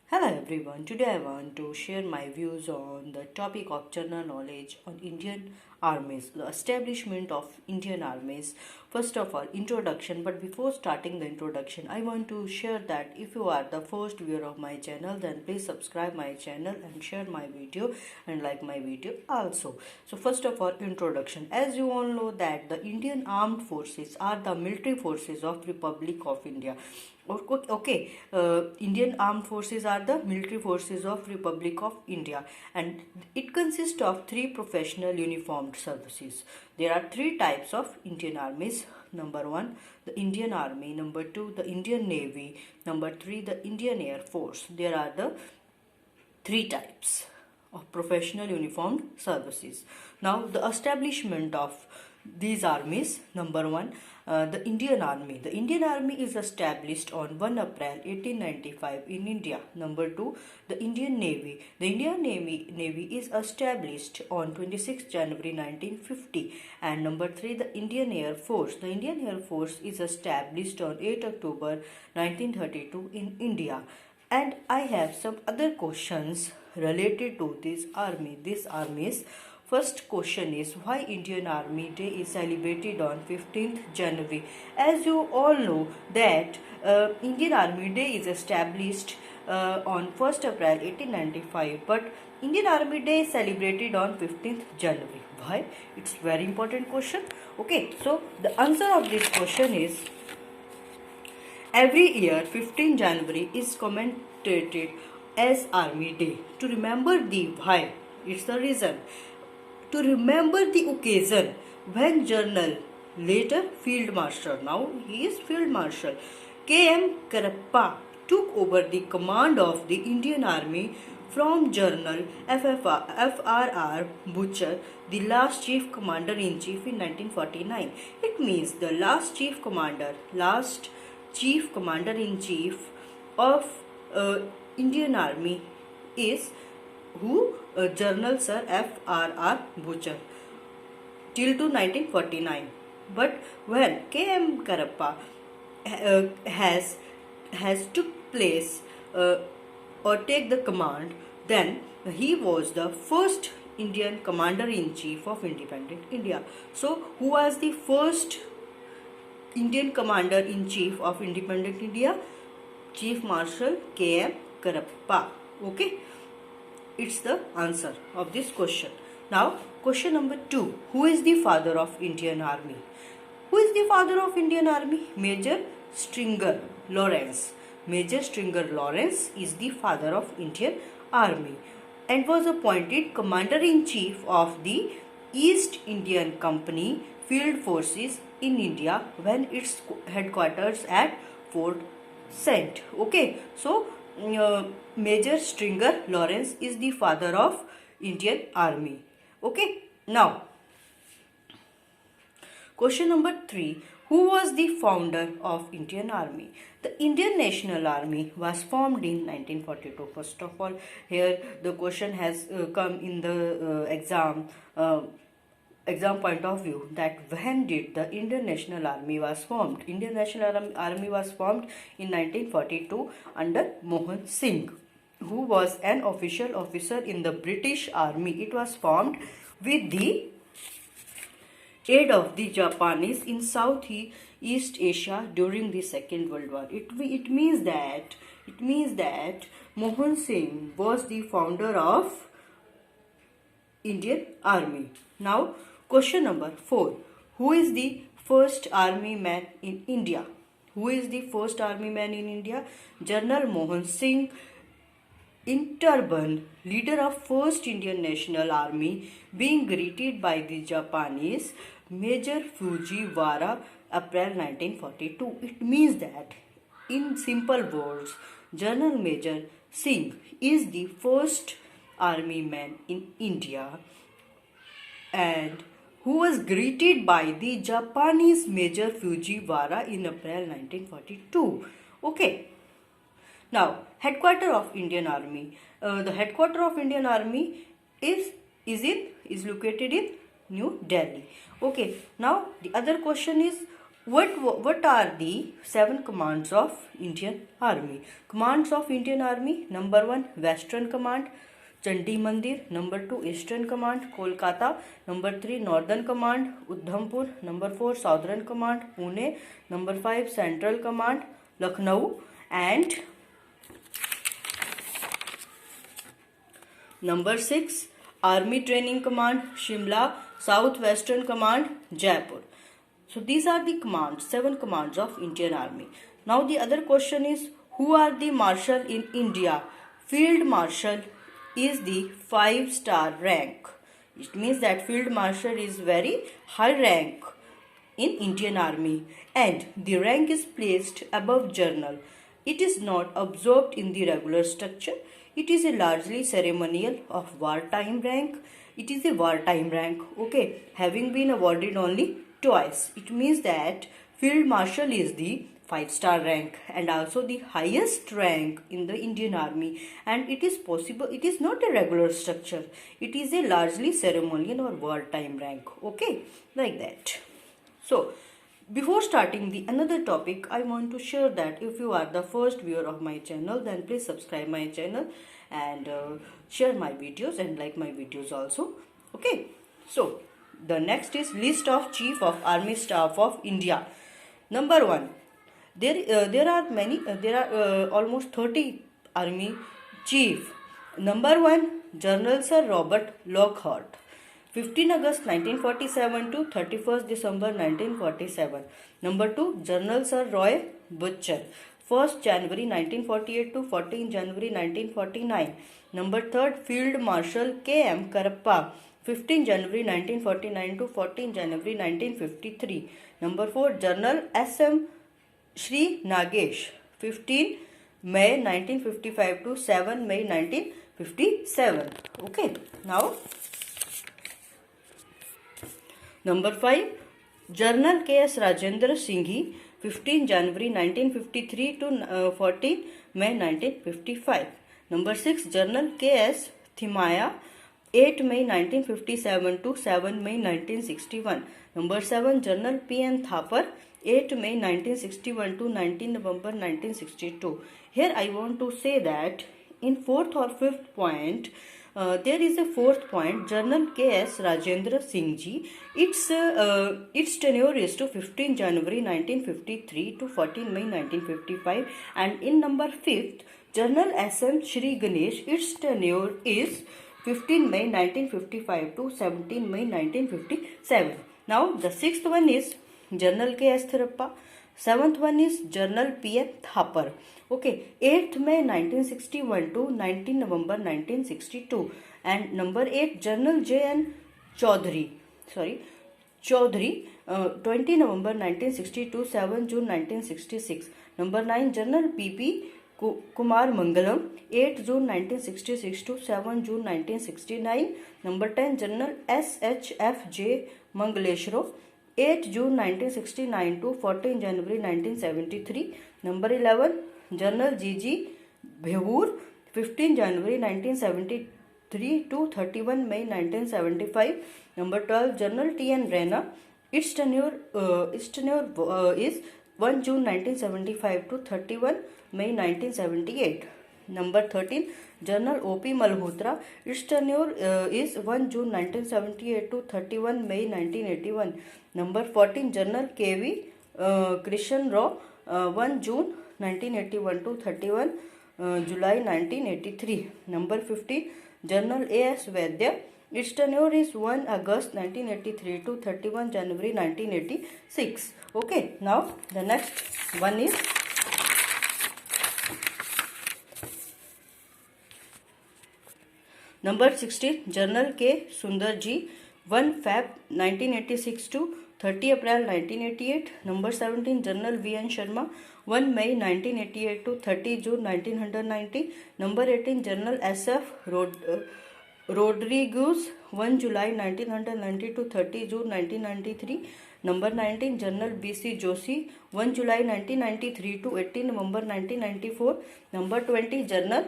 Hello everyone, today I want to share my views on the topic of general knowledge on Indian armies, the establishment of Indian armies. First of all, introduction. But before starting the introduction, I want to share that if you are the first viewer of my channel, then please subscribe my channel and share my video and like my video also. So first of all, introduction. As you all know that the Indian armed forces are the military forces of Republic of India. Okay, Indian armed forces are the military forces of Republic of India, and it consists of three professional uniformed services. There are three types of Indian armies. Number one, the Indian Army. Number two, the Indian Navy. Number three, the Indian Air Force. There are the three types of professional uniformed services. Now, the establishment of these armies. Number one, the Indian Army. The Indian Army is established on 1 April 1895 in India. Number two, the Indian Navy. The Indian Navy is established on 26 January 1950. And number three, the Indian Air Force. The Indian Air Force is established on 8 October 1932 in India. And I have some other questions related to this army. This army's first question is why Indian Army Day is celebrated on 15th January. As you all know that Indian Army Day is established on 1st April 1895, but Indian Army Day is celebrated on 15th January. Why? It's very important question. Okay, so the answer of this question is every year 15 January is commemorated as Army Day. To remember the why, it's the reason. To remember the occasion when General, later Field Marshal, now he is Field Marshal, K.M. Karappa took over the command of the Indian Army from General F.R.R. Butcher, the last Chief Commander-in-Chief in 1949. It means the last Chief Commander-in-Chief of Indian Army is who? General Sir F.R.R. Butcher till to 1949. But when K.M. Karappa has took place or take the command, then he was the first Indian Commander-in-Chief of independent India. So, who was the first Indian Commander-in-Chief of independent India? Chief Marshal K.M. Karappa. Okay. It's the answer of this question. Now, question number 2. Who is the father of Indian Army? Who is the father of Indian Army? Major Stringer Lawrence. Major Stringer Lawrence is the father of Indian Army and was appointed Commander-in-Chief of the East Indian Company Field Forces in India when its headquarters at Fort St. Okay, so Major Stringer Lawrence is the father of Indian Army. Okay, now question number 3. Who was the founder of Indian Army? The Indian National Army was formed in 1942. First of all, here the question has come in the exam point of view that when did the Indian National Army was formed? Indian National Army was formed in 1942 under Mohan Singh, who was an official officer in the British Army. It was formed with the aid of the Japanese in Southeast Asia during the Second World War. It means that Mohan Singh was the founder of Indian Army. Now, question number 4. Who is the first army man in India? Who is the first army man in India? General Mohan Singh in turban, leader of first Indian National Army, being greeted by the Japanese Major Fujiwara, April 1942. It means that, in simple words, General Major Singh is the first army man in India and who was greeted by the Japanese Major Fujiwara in April 1942. Okay. Now, headquarter of Indian Army. The headquarter of Indian Army is located in New Delhi. Okay. Now, the other question is What are the 7 commands of Indian Army? Commands of Indian Army: number 1, Western Command, Chandi Mandir; number 2, Eastern Command, Kolkata; number 3, Northern Command, Udhampur; number 4, Southern Command, Pune; number 5, Central Command, Lucknow; and number 6, Army Training Command, Shimla; South Western Command, Jaipur. So these are the commands, 7 commands of Indian Army. Now the other question is, who are the marshal in India? Field Marshal is the 5-star rank. It means that Field Marshal is very high rank in Indian Army, and the rank is placed above General. It is not observed in the regular structure. It is a largely ceremonial of wartime rank. It is a wartime rank, okay, having been awarded only twice. It means that Field Marshal is the 5-star rank and also the highest rank in the Indian Army, and it is possible, it is not a regular structure, it is a largely ceremonial or wartime rank, okay, like that. So before starting the another topic, I want to share that if you are the first viewer of my channel, then please subscribe my channel and share my videos and like my videos also, okay. So the next is list of Chief of Army Staff of India. Number 1, there are almost 30 army chief. Number 1, General Sir Robert Lockhart, 15 August 1947 to 31st December 1947. Number 2, General Sir Roy Butcher, 1st January 1948 to 14 January 1949. Number 3, Field Marshal K.M. Karappa, 15 January 1949 to 14 January 1953. Number 4, General S.M. Shri Nagesh, 15 May 1955 to 7 May 1957. Okay, now number 5, General K.S. Rajendra Singhi, 15 January 1953 to 14 May 1955. Number 6, General K.S. Thimaya, 8 May 1957 to 7 May 1961. Number 7, General P.N. Thapar, 8 May 1961 to 19 November 1962. Here I want to say that in 4th or 5th point, there is a 4th point, General K.S. Rajendra Singh ji. Its tenure is to 15 January 1953 to 14 May 1955. And in number 5th, General S.M. Shri Ganesh. Its tenure is 15 May 1955 to 17 May 1957. Now the 6th one is General K.S. Thirappa. 7th one is General P.N. Thapar. Okay, 8th May 1961 to 19 November 1962. And number 8, General J.N. Chaudhary. 20 November 1962, 7 June 1966. Number 9, General P.P. Kumar Mangalam, 8 June 1966 to 7 June 1969. Number 10, General S.H.F.J. Mangaleshwar, 8 June 1969 to 14 January 1973. Number 11, General G.G. Bhevur, 15 January 1973 to 31 May 1975. Number 12, General T.N. Rana. Its tenure is 1 June 1975 to 31 May 1978. Number 13, General O.P. Malhotra. Its tenure is 1 June 1978 to 31 May 1981. Number 14, General K.V. Krishan Rao, 1 June 1981 to 31 July 1983. Number 15, General A.S. Vaidya. Its tenure is 1 August 1983 to 31 January 1986. Okay, now the next one is number 16, General K. Sundarji, 1 Feb 1986 to 30 April 1988. Number 17, General V.N. Sharma, 1 May 1988 to 30 June 1990. Number 18, General S.F. Rodriguez, 1 July 1990 to 30 June 1993. Number 19, General B.C. Joshi, 1 July 1993 to 18 November 1994. Number 20, General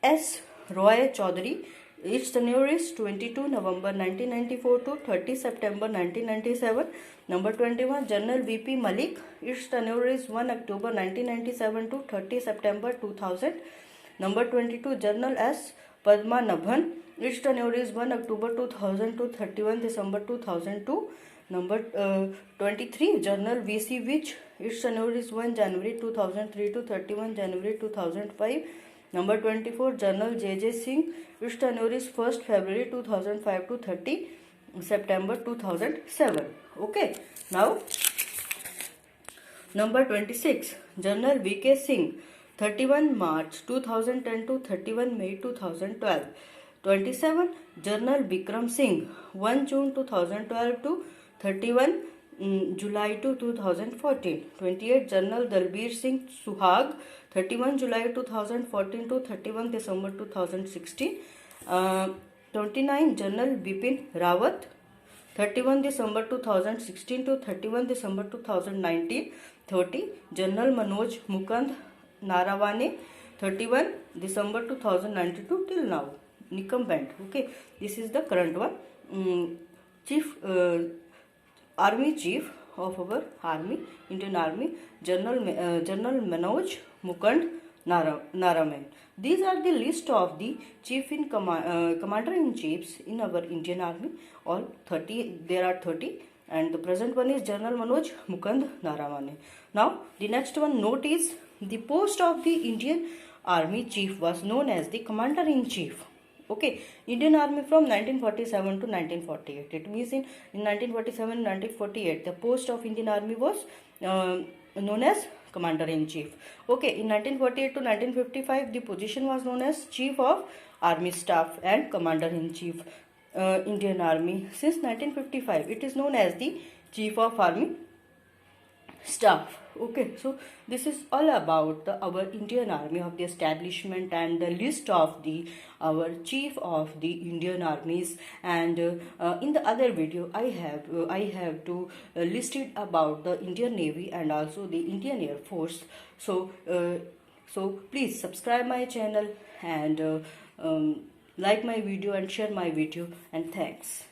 S. Roy Chaudhary. Its tenure is 22 November 1994 to 30 September 1997. Number 21, General VP Malik. Its tenure is 1 October 1997 to 30 September 2000. Number 22, General S. Padmanabhan. Its tenure is 1 October 2000 to 31 December 2002. Number 23, General VC Vich. Its tenure is 1 January 2003 to 31 January 2005. Number 24, General J.J. Singh. Its tenure is 1st February 2005 to 30 September 2007. Okay. Now, number 26, General V.K. Singh. 31 March 2010 to 31 May 2012. 27, General Bikram Singh. 1 June 2012 to 31 July to 2014. 28, General Dalbir Singh Suhag. 31 July 2014 to 31 December 2016. 29, General Bipin Rawat. 31 December 2016 to 31 December 2019. 30, General Manoj Mukund Narawane. 31 December 2092 till now. Nicumbent. Okay, this is the current one. Army Chief of our Army, Indian Army, General Manoj Mukund Naraman. These are the list of the chief in commander-in-chiefs in our Indian Army. All 30. There are 30, and the present one is General Manoj Mukund Narawane. Now, the next one note is the post of the Indian Army Chief was known as the Commander-in-Chief. Okay, Indian Army from 1947 to 1948. It means in 1947 1948 the post of Indian Army was known as Commander-in-Chief. Okay, in 1948 to 1955 the position was known as Chief of Army Staff and Commander-in-Chief. Indian Army since 1955 it is known as the Chief of Army Staff. Okay, so this is all about our Indian Army of the establishment and the list of the our chief of the Indian armies. And in the other video I have to list it about the Indian Navy and also the Indian Air Force. So please subscribe my channel and like my video and share my video, and thanks.